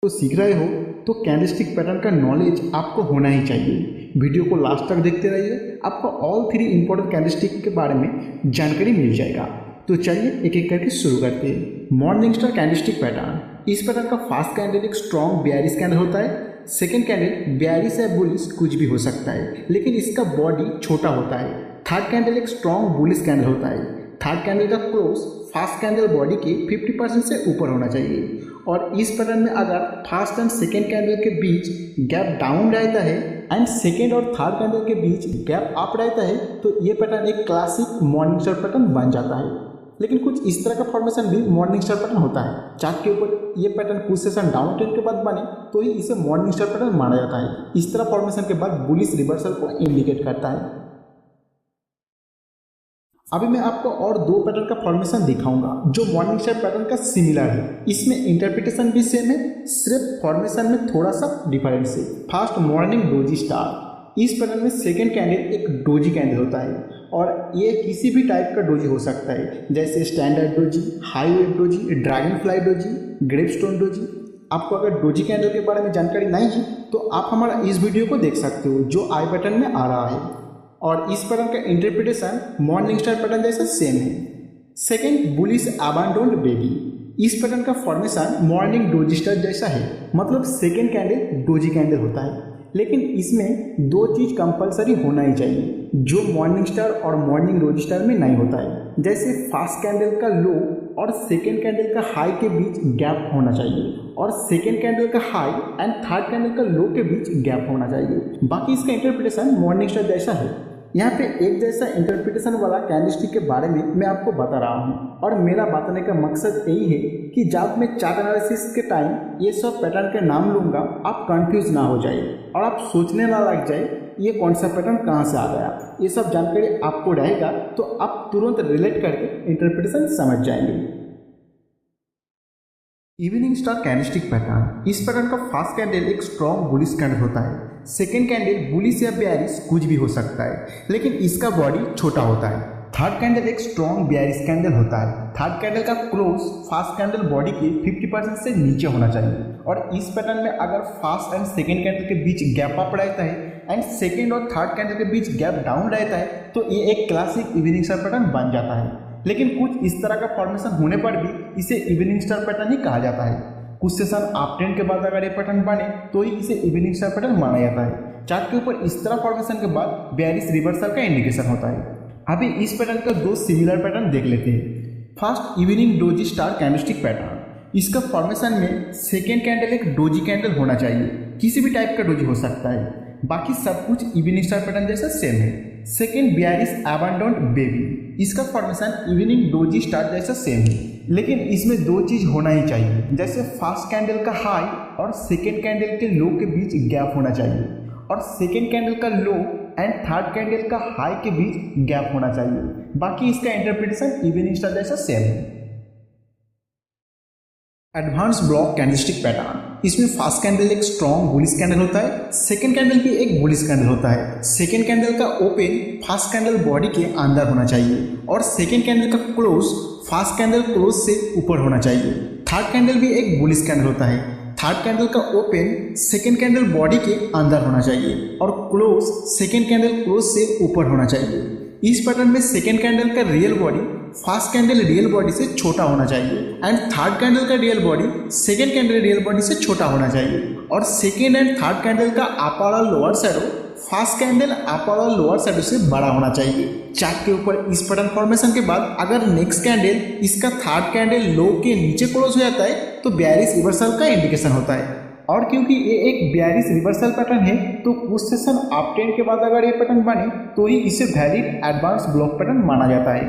तो सीख रहे हो तो कैंडलस्टिक पैटर्न का नॉलेज आपको होना ही चाहिए। वीडियो को लास्ट तक देखते रहिए, आपको ऑल 3 इंपॉर्टेंट कैंडलस्टिक के बारे में जानकारी मिल जाएगा। तो चलिए एक एक करके शुरू करते हैं। मॉर्निंग स्टार कैंडलस्टिक पैटर्न, इस पैटर्न का फर्स्ट कैंडल एक स्ट्रॉन्ग बेयरिश कैंडल होता है। सेकेंड कैंडल बेयरिश या बुलिश कुछ भी हो सकता है, लेकिन इसका बॉडी छोटा होता है। थर्ड कैंडल एक स्ट्रॉन्ग बुलिश कैंडल होता है। थर्ड कैंडल का क्लोज फर्स्ट कैंडल बॉडी के 50% से ऊपर होना चाहिए। और इस पैटर्न में अगर फर्स्ट एंड सेकेंड कैंडल के बीच गैप डाउन रहता है एंड सेकेंड और थर्ड कैंडल के बीच गैप अप रहता है तो ये पैटर्न एक क्लासिक मॉर्निंग स्टार पैटर्न बन जाता है। लेकिन कुछ इस तरह का फॉर्मेशन भी मॉर्निंग स्टार पैटर्न होता है। चार्ट के ऊपर ये पैटर्न कुछ सेशन डाउन ट्रेंड के बाद बने तो ही इसे मॉर्निंग स्टार पैटर्न माना जाता है। इस तरह फॉर्मेशन के बाद बुलिश रिवर्सल को इंडिकेट करता है। अभी मैं आपको और 2 पैटर्न का फॉर्मेशन दिखाऊंगा जो मॉर्निंग स्टार पैटर्न का सिमिलर है। इसमें इंटरप्रिटेशन भी सेम है, सिर्फ फॉर्मेशन में थोड़ा सा डिफरेंस है। फर्स्ट मॉर्निंग डोजी स्टार, इस पैटर्न में सेकेंड कैंडल एक डोजी कैंडल होता है और ये किसी भी टाइप का डोजी हो सकता है, जैसे standard doji, high wave doji, dragonfly doji, gravestone doji. आपको अगर डोजी कैंडल के बारे में जानकारी नहीं है तो आप हमारा इस वीडियो को देख सकते हो जो आई पैटर्न में आ रहा है। और इस पैटर्न का इंटरप्रिटेशन मॉर्निंग स्टार पैटर्न जैसा सेम है। सेकेंड बुलिश अबैंडोन्ड बेबी, इस पैटर्न का फॉर्मेशन मॉर्निंग डोजी स्टार जैसा है, मतलब सेकेंड कैंडल डोजी कैंडल होता है। लेकिन इसमें 2 चीज़ कंपलसरी होना ही चाहिए जो मॉर्निंग स्टार और मॉर्निंग डोजी स्टार में नहीं होता है, जैसे फर्स्ट कैंडल का लो और सेकेंड कैंडल का हाई के बीच गैप होना चाहिए और सेकेंड कैंडल का हाई एंड थर्ड कैंडल का लो के बीच गैप होना चाहिए। बाकी इसका इंटरप्रिटेशन मॉर्निंग स्टार जैसा है। यहाँ पे एक जैसा इंटरप्रिटेशन वाला कैंडलस्टिक के बारे में मैं आपको बता रहा हूँ और मेरा बताने का मकसद यही है कि जब मैं चार्ट एनालिसिस के टाइम ये सब पैटर्न के नाम लूँगा आप कंफ्यूज ना हो जाए और आप सोचने ना लग जाए ये कौन सा पैटर्न कहाँ से आ गया। ये सब जानकारी आपको रहेगा तो आप तुरंत रिलेट करके इंटरप्रिटेशन समझ जाएंगे। इवनिंग स्टार कैंडलस्टिक पैटर्न, इस पैटर्न का फर्स्ट कैंडल एक स्ट्रॉन्ग बुलिश कैंडल होता है। सेकेंड कैंडल बुलिश या बेयरिश कुछ भी हो सकता है, लेकिन इसका बॉडी छोटा होता है। थर्ड कैंडल एक स्ट्रॉन्ग बेयरिश कैंडल होता है। थर्ड कैंडल का क्लोज फर्स्ट कैंडल बॉडी के 50% से नीचे होना चाहिए। और इस पैटर्न में अगर फर्स्ट एंड सेकेंड कैंडल के बीच गैप अप रहता है एंड सेकेंड और थर्ड कैंडल के बीच गैप डाउन रहता है तो ये एक क्लासिक इवनिंग स्टार पैटर्न बन जाता है। लेकिन कुछ इस तरह का फॉर्मेशन होने पर भी इसे इवनिंग स्टार पैटर्न ही कहा जाता है। कुछ सेशन अप ट्रेंड के बाद अगर ये पैटर्न बने तो ही इसे इवनिंग स्टार पैटर्न माना जाता है। चार्ट के ऊपर इस तरह फॉर्मेशन के बाद बेयरिश रिवर्सल का इंडिकेशन होता है। अभी इस पैटर्न का 2 सिमिलर पैटर्न देख लेते हैं। First evening doji star candlestick pattern, इसका फॉर्मेशन में सेकेंड कैंडल एक डोजी कैंडल होना चाहिए, किसी भी टाइप का डोजी हो सकता है। बाकी सब कुछ इवनिंग स्टार पैटर्न जैसा सेम है। सेकेंड बेयरिश अबैंडोन्ड बेबी, इसका फॉर्मेशन इवनिंग डोजी स्टार जैसा सेम है, लेकिन इसमें 2 चीज़ होना ही चाहिए, जैसे फर्स्ट कैंडल का हाई और सेकेंड कैंडल के लो के बीच गैप होना चाहिए और सेकेंड कैंडल का लो एंड थर्ड कैंडल का हाई के बीच गैप होना चाहिए। बाकी इसका इंटरप्रिटेशन इवनिंग स्टार जैसा सेम है। एडवांस ब्लॉक कैंडलस्टिक पैटर्न, इसमें फर्स्ट कैंडल एक स्ट्रॉन्ग बुलिश कैंडल होता है। सेकेंड कैंडल भी एक बुलिश कैंडल होता है। सेकेंड कैंडल का ओपन फर्स्ट कैंडल बॉडी के अंदर होना चाहिए और सेकेंड कैंडल का क्लोज फर्स्ट कैंडल क्लोज से ऊपर होना चाहिए। थर्ड कैंडल भी एक बुलिश कैंडल होता है। थर्ड कैंडल का ओपन सेकेंड कैंडल बॉडी के अंदर होना चाहिए और क्लोज सेकेंड कैंडल क्लोज से ऊपर होना चाहिए। इस पैटर्न में सेकेंड कैंडल का real body first candle real body से छोटा होना चाहिए एंड थर्ड कैंडल का real body second candle real body से छोटा होना चाहिए और सेकेंड एंड थर्ड कैंडल का अपर और लोअर शैडो फर्स्ट कैंडल अपर और लोअर शैडो से बड़ा होना चाहिए। चार्ट के ऊपर इस पैटर्न फॉर्मेशन के बाद अगर नेक्स्ट कैंडल इसका थर्ड कैंडल लो के नीचे क्लोज हो जाता है तो बेयरिश रिवर्सल का इंडिकेशन होता है। और क्योंकि ये एक बेयरिश रिवर्सल पैटर्न है तो कुछ सेशन अप ट्रेंड के बाद अगर ये पैटर्न बने तो ही इसे वैलिड एडवांस ब्लॉक पैटर्न माना जाता है।